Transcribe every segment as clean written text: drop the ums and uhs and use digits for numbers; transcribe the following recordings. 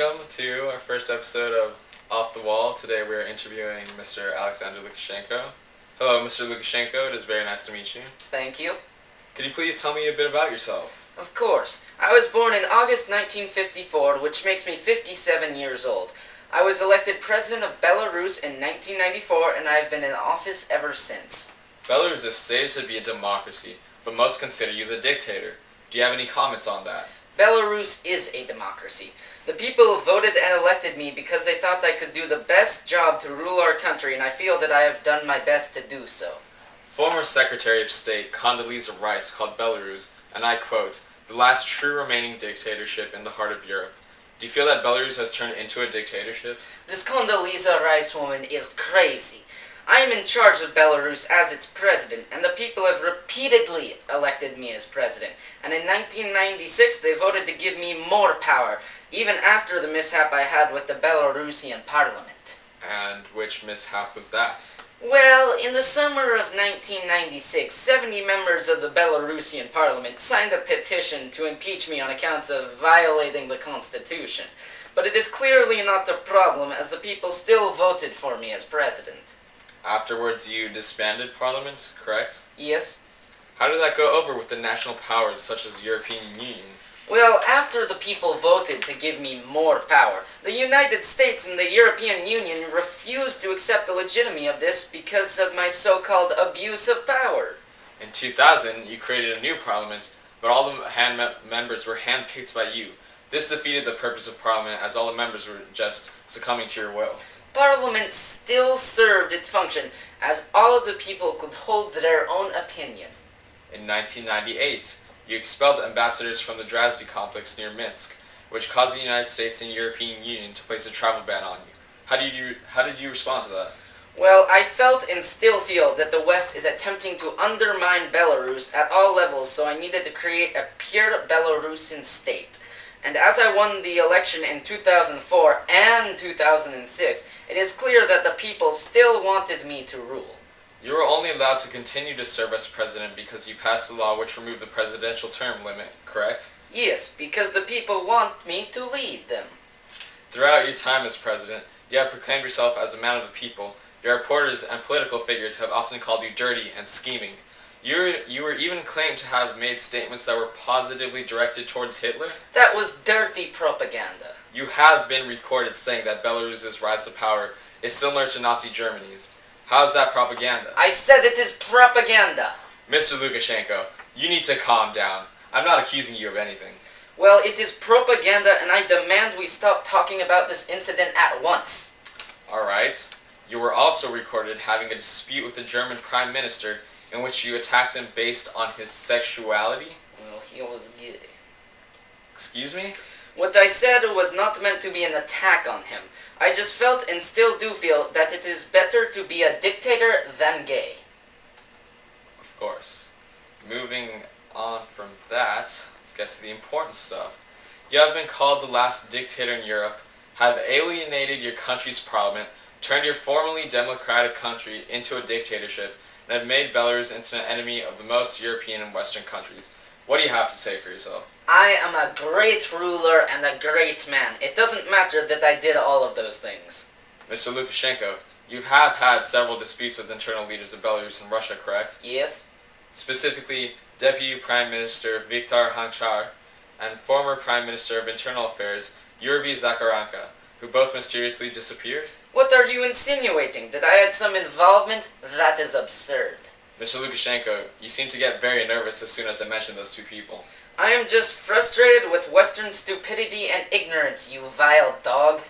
welcome to our first episode of Off the Wall. Today we are interviewing Mr. Alexander Lukashenko. Hello, Mr. Lukashenko. It is very nice to meet you. Thank you. Could you please tell me a bit about yourself? Of course. I was born in August 1954, which makes me 57 years old. I was elected president of Belarus in 1994, and I have been in office ever since. Belarus is stated to be a democracy, but most consider you the dictator. Do you have any comments on that? Belarus is a democracy. The people voted and elected me because they thought I could do the best job to rule our country, and I feel that I have done my best to do so. Former Secretary of State Condoleezza Rice called Belarus, and I quote, the last true remaining dictatorship in the heart of Europe. Do you feel that Belarus has turned into a dictatorship? This Condoleezza Rice woman is crazy. I am in charge of Belarus as its president, and the people have repeatedly elected me as president. And in 1996, they voted to give me more power, even after the mishap I had with the Belarusian parliament. And which mishap was that? Well, in the summer of 1996, 70 members of the Belarusian parliament signed a petition to impeach me on accounts of violating the constitution. But it is clearly not the problem, as the people still voted for me as president. Afterwards, you disbanded Parliament, correct? Yes. How did that go over with the national powers such as the European Union? Well, after the people voted to give me more power, the United States and the European Union refused to accept the legitimacy of this because of my so-called abuse of power. In 2000, you created a new parliament, but all the members were handpicked by you. This defeated the purpose of Parliament, as all the members were just succumbing to your will. Parliament still served its function, as all of the people could hold their own opinion. In 1998, you expelled ambassadors from the Drazny complex near Minsk, which caused the United States and European Union to place a travel ban on you. How did you respond to that? Well, I felt and still feel that the West is attempting to undermine Belarus at all levels, so I needed to create a pure Belarusian state. And as I won the election in 2004 and 2006, it is clear that the people still wanted me to rule. You were only allowed to continue to serve as president because you passed a law which removed the presidential term limit, correct? Yes, because the people want me to lead them. Throughout your time as president, you have proclaimed yourself as a man of the people. Your reporters and political figures have often called you dirty and scheming. You were even claimed to have made statements that were positively directed towards Hitler. That was dirty propaganda. You have been recorded saying that Belarus's rise to power is similar to Nazi Germany's. How is that propaganda? I said it is propaganda. Mr. Lukashenko, you need to calm down. I'm not accusing you of anything. Well, it is propaganda, and I demand we stop talking about this incident at once. Alright. You were also recorded having a dispute with the German Prime Minister in which you attacked him based on his sexuality? Well, he was gay. Excuse me? What I said was not meant to be an attack on him. I just felt and still do feel that it is better to be a dictator than gay. Of course. Moving on from that, let's get to the important stuff. You have been called the last dictator in Europe, have alienated your country's parliament, turned your formerly democratic country into a dictatorship, and have made Belarus into an enemy of the most European and Western countries. What do you have to say for yourself? I am a great ruler and a great man. It doesn't matter that I did all of those things. Mr. Lukashenko, you have had several disputes with internal leaders of Belarus and Russia, correct? Yes. Specifically, Deputy Prime Minister Viktor Hanchar and former Prime Minister of Internal Affairs Yuri Zakharenko, who both mysteriously disappeared? What are you insinuating? That I had some involvement? That is absurd. Mr. Lukashenko, you seem to get very nervous as soon as I mention those two people. I am just frustrated with Western stupidity and ignorance, you vile dog.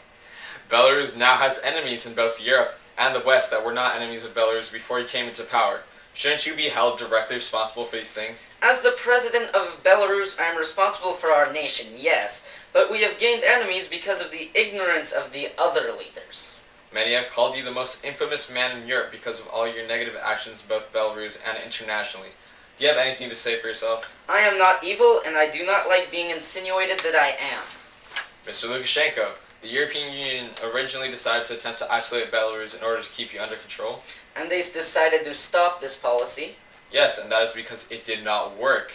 Belarus now has enemies in both Europe and the West that were not enemies of Belarus before he came into power. Shouldn't you be held directly responsible for these things? As the president of Belarus, I am responsible for our nation, yes, but we have gained enemies because of the ignorance of the other leaders. Many have called you the most infamous man in Europe because of all your negative actions in both Belarus and internationally. Do you have anything to say for yourself? I am not evil, and I do not like being insinuated that I am. Mr. Lukashenko, the European Union originally decided to attempt to isolate Belarus in order to keep you under control. And they decided to stop this policy. Yes, and that is because it did not work.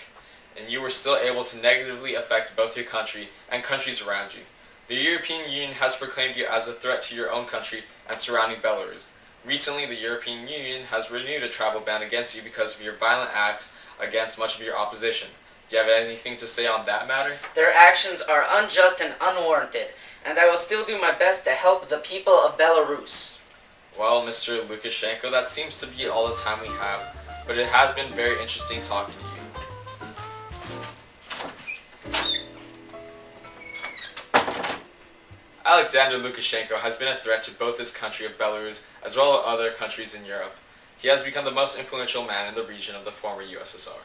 And you were still able to negatively affect both your country and countries around you. The European Union has proclaimed you as a threat to your own country and surrounding Belarus. Recently, the European Union has renewed a travel ban against you because of your violent acts against much of your opposition. Do you have anything to say on that matter? Their actions are unjust and unwarranted, and I will still do my best to help the people of Belarus. Well, Mr. Lukashenko, that seems to be all the time we have, but it has been very interesting talking to you. Alexander Lukashenko has been a threat to both this country of Belarus as well as other countries in Europe. He has become the most influential man in the region of the former USSR.